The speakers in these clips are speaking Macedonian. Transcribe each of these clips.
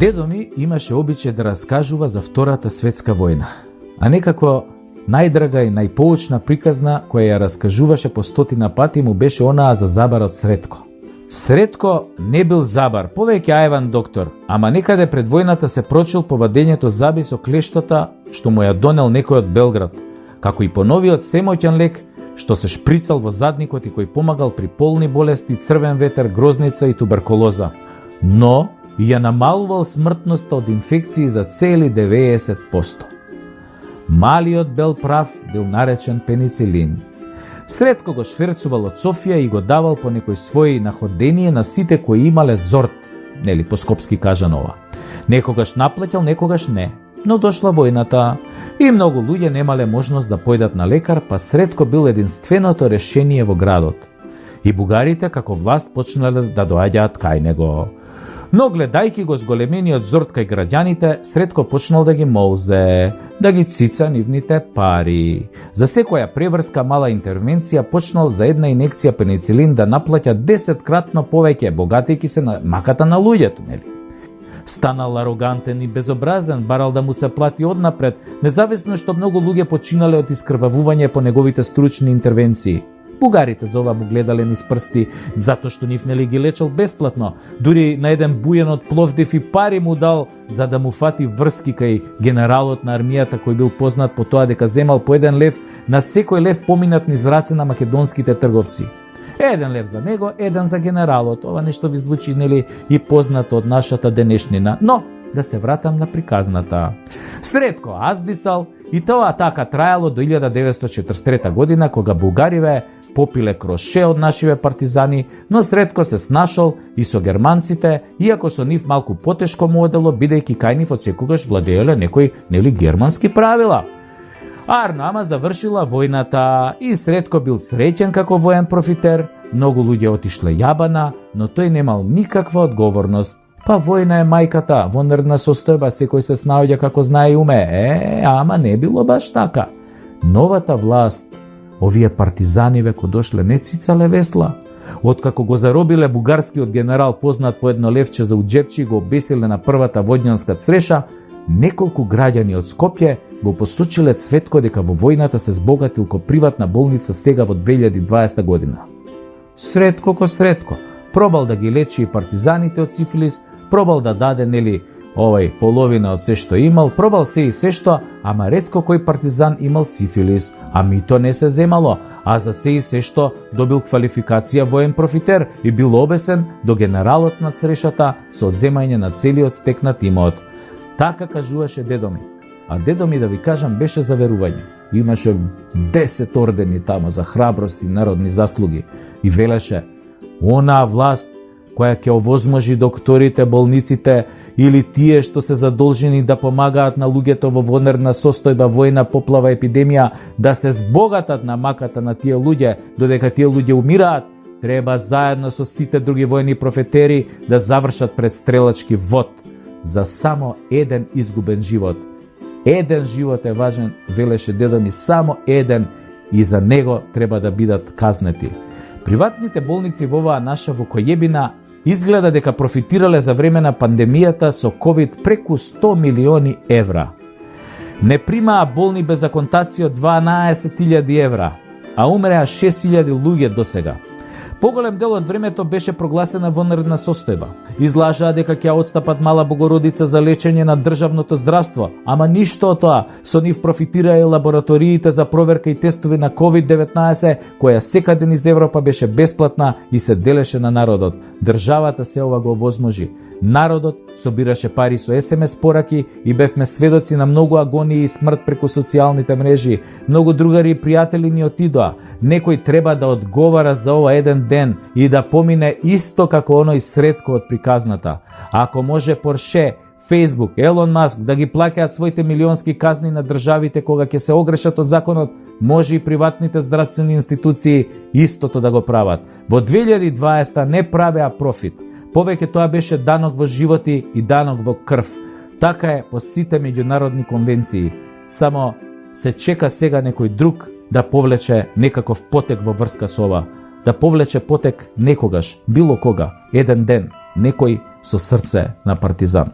Дедо ми имаше обичај да раскажува за Втората светска војна, а некако најдрага и најпоучна приказна која ја раскажуваше по 100 пати му беше онаа за забарот Сретко. Сретко не бил забар, повеќе аеван доктор, ама некаде пред војната се прочил по вадењето заби со клештата што му ја донел некој од Белград, како и по новиот семоќен лек што се шприцал во задникот и кој помагал при полни болести, црвен ветер, грозница и туберкулоза. Но и ја намалувал смртноста од инфекции за цели 90%. Малиот бел прав бил наречен пеницилин. Сретко го шверцувал од Софија и го давал по некој свој находение на сите кои имале зорт, нели по скопски кажано ова. Некогаш наплаќал, некогаш не. Но дошла војната и многу луѓе немале можност да појдат на лекар, па Сретко бил единственото решение во градот. И бугарите како власт почнале да доаѓаат кај него. Но гледајки го зголемениот зорт кај граѓаните, Сретко почнал да ги молзе, да ги цица нивните пари. За секоја преврска мала интервенција почнал за една инекција пеницилин да наплаќа 10-кратно повеќе, богатејќи се на маката на луѓето, нели? Станал арогантен и безобразен, барал да му се плати однапред, независно што многу луѓе починале од искрвавување по неговите стручни интервенции. Бугарите за ова му гледале низ прсти, затоа што нив нели ги лечел бесплатно. Дури на еден бујен од Пловдив и пари му дал за да му фати врски кај генералот на армијата кој бил познат по тоа дека земал по 1 лев на секој лев поминат низ раце на македонските трговци. 1 лев за него, 1 за генералот. Ова нешто ви звучи нели и познато од нашата денешнина. Но да се вратам на приказната. Сретко аздисал и тоа така трајало до 1943 година кога бугариве попиле кроше од нашиве партизани, но Сретко се снашол и со германците, иако со нив малку потешко му одело, бидејќи кај нив од секогаш владееле некои нели германски правила. Ама завршила војната и Сретко бил среќен како воен профитер, многу луѓе отишле јабана, но тој немал никаква одговорност. Па војна е мајката, во нервна состојба секој се снаоѓа како знае и уме. Ама не било баш така. Новата власт, овие партизани веко дошле не цицале весла. Откако го заробиле бугарскиот генерал познат по 1 левче за уџепчи, го обесиле на првата водњанска среша, неколку граѓани од Скопје го посочиле Цветко дека во војната се збогатил ко приватна болница сега во 2020 година. Сретко, пробал да ги лечи и партизаните од сифилис, пробал да даде нели половина од се што имал, пробал се и се што, ама ретко кој партизан имал сифилис, а мито не се земало, а за се и се што добил квалификација воен профитер и бил обесен до генералот на црешата со одземање на целиот стекнат имот. Така кажуваше дедо ми. А дедо ми, да ви кажам, беше за верување. Имаше 10 ордени тамо за храброст и народни заслуги. И велеше, онаа власт која ќе овозможи докторите, болниците или тие што се задолжени да помагаат на луѓето во вонерна состојба, војна, поплава, епидемија, да се збогатат на маката на тие луѓе, додека тие луѓе умираат, треба заедно со сите други војни профетери да завршат предстрелачки вод за само еден изгубен живот. Еден живот е важен, велеше дедо ми, само еден, и за него треба да бидат казнети. Приватните болници во оваа наша вокојебина изгледа дека профитирале за време на пандемијата со COVID преку 100 милиони евра. Не примаа болни без аконтација од 12.000 евра, а умреа 6.000 луѓе досега. Поголем дел од времето беше прогласена вонредна состојба. Излажаа дека ќе отстапат Мала Богородица за лечење на државното здравство, ама ништо од тоа. Со нив профитираа и лабораториите за проверка и тестови на COVID-19, која секаде низ Европа беше бесплатна и се делеше на народот. Државата се ова го возможи. Народот собираше пари со SMS пораки и бевме сведоци на многу агонии и смрт преку социјалните мрежи. Многу другари и пријатели ни отидоа. Некој треба да одговара за ова еден ден и да помине исто како оној Сретко од приказната. Ако може Порше, Facebook, Елон Маск да ги плаќаат своите милионски казни на државите кога ќе се огрешат од законот, може и приватните здравствени институции истото да го прават. Во 2020 не правеа профит. Повеќе тоа беше данок во животи и данок во крв. Така е по сите меѓународни конвенции. Само се чека сега некој друг да повлече некаков потек во врска со ова. Да повлече потек некогаш, било кога, еден ден, некој со срце на партизан.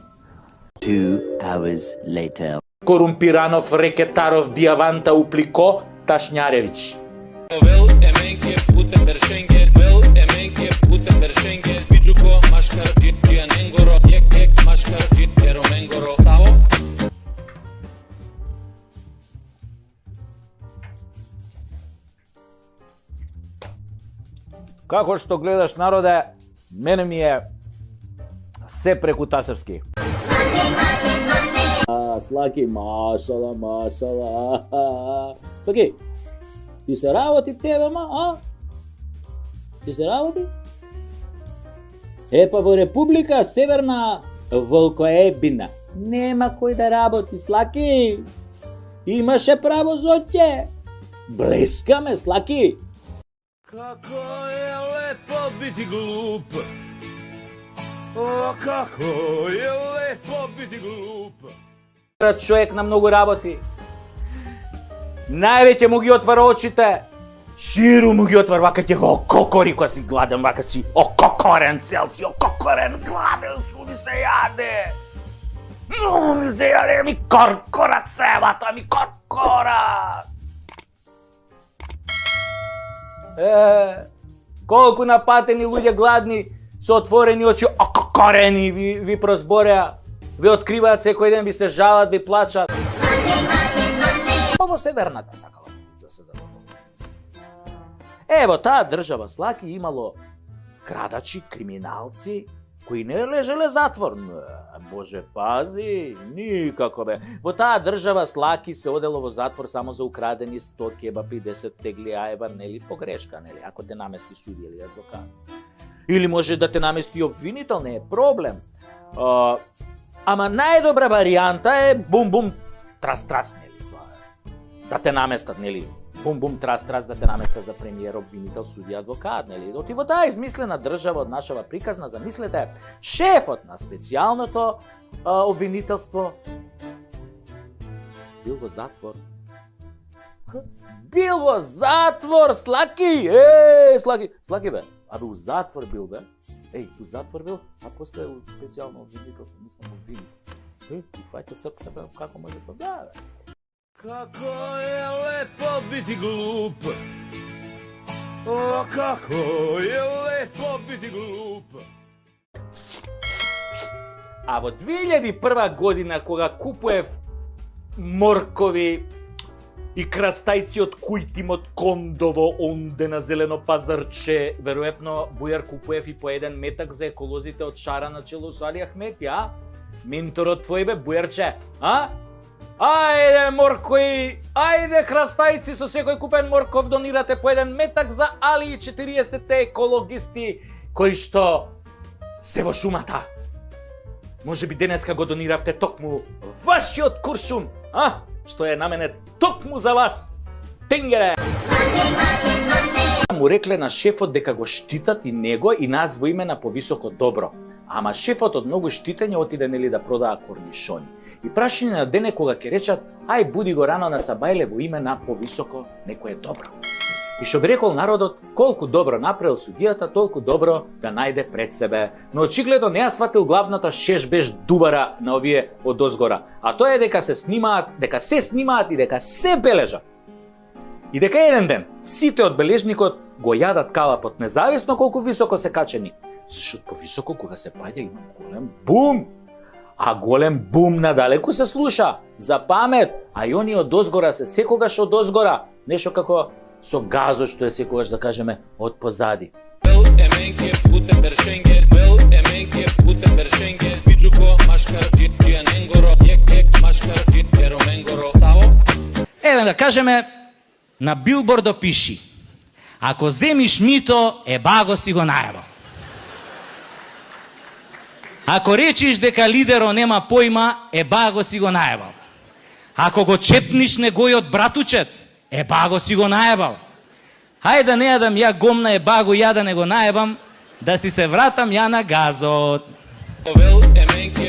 2 hours later. Корумпиранов, Рекетаров, Диаванта, Уплико, Ташняревич. Vel emenke pute bershenge, vel emenke pute bershenge, bijuko mashkar jianengoro, yek mashkar eromengoro. Sao? Како што гледаш, народе, мене ми е се преку Тасевски. Слаки, машала, машала. Слаки, ти се работи тебе, а? Ти се работи? Па во Република Северна Волкоебина нема кој да работи, Слаки. Имаше право зоќе. Блескаме, Слаки. Kako je lepo biti glup. O, kako je lepo biti glup. Човек на многу работи. Највеќе му ги отвара очите. Ширу му ги отвара, вака ќе го ококори кога си гладен, вака си ококорен, цел си ококорен, гладен, су ми се јаде. Но ми се јаде, ми коркора цевата, ми коркора. Колку напатени луѓе гладни со отворени очи, ококорени ви прозбореа, ви откриваат секој ден, ви се жалат, ви плачат. Ово Северната сакала да се задоволи. Ево, таа држава, Слаки, имало крадачи, криминалци, кои не лежеле затвор. Боже пази, никако бе. Во таа држава, Слаки, се одело во затвор само за украдени 100 кебапи, 10 тегли аева, нели погрешка, нели, ако те намести судија или адвокат. Или може да те намести обвинител, не е проблем. Ама најдобра варијанта е бум-бум, трас-трас, нели. Да те наместат, нели, бум-бум, трас-трас, да те наместат за премиер, обвинител, судија, адвокат, нели. Оти во таа измислена држава од нашава приказна, замислете, шефот на специјалното обвинителство бил во затвор. Бил во затвор, Слаки! Слаки! Слаки, бе! Абе, у затвор бил, бе! У затвор бил, а после у специјално обвинителство, мислам, обвинител. И фаќат српката, бе, како може тоа? Да, бе! Kako je lepo biti glup. O, kako je lepo biti glup. А во 2001 година, кога купуев моркови и крастајци од Кујтим од Кондово, онде на зелено пазарче, веројатно Бујар купуев и по еден метак за еколозите од Шара на чело со Али Ахмети, а? Менторот твој, бе, Бујарче, а? Ајде, моркови, ајде, крастајци, со секој купен морков донирате по еден метак за Али и 40 екологисти кои што се во шумата. Може би денеска го дониравте токму вашиот куршум, а? Што е наменет токму за вас. Тенгере! Му рекле на шефот дека го штитат и него и нас во име на повисоко добро. Ама шефот од многу штитење отиде, нели, да продаа корнишони. И прашање на дене кога ќе речат, ај буди го рано на Сабајле во име на повисоко некое добро. И што би рекол народот, колку добро направил судијата, толку добро да најде пред себе. Но очигледно не ја сватил главната шешбеж дубара на овие од озгора. А тоа е дека се снимаат и дека се бележат. И дека еден ден сите од бележникот го јадат калапот, независно колку високо се качени. Зашто повисоко кога се паѓа има голем бум. А голем бум надалеку се слуша, за памет, а и они од озгора се секогаш од озгора, нешто како со газо што е секогаш, да кажеме, од позади. Vel emenke pute bershenge, vel emenke pute bershenge, bijuko mashkar jianengoro, yek mashkar eromengoro. Sao? Еве да кажеме, на билбордо пиши: ако земиш мито, баго си го најабал. Ако речиш дека лидеро нема појма, баго си го најабал. Ако го чепниш негојот братучет, баго си го најабал. Хајде да не јадам ја гомна баго, ја да не го најабам, да си се вратам ја на газот. Vel emenke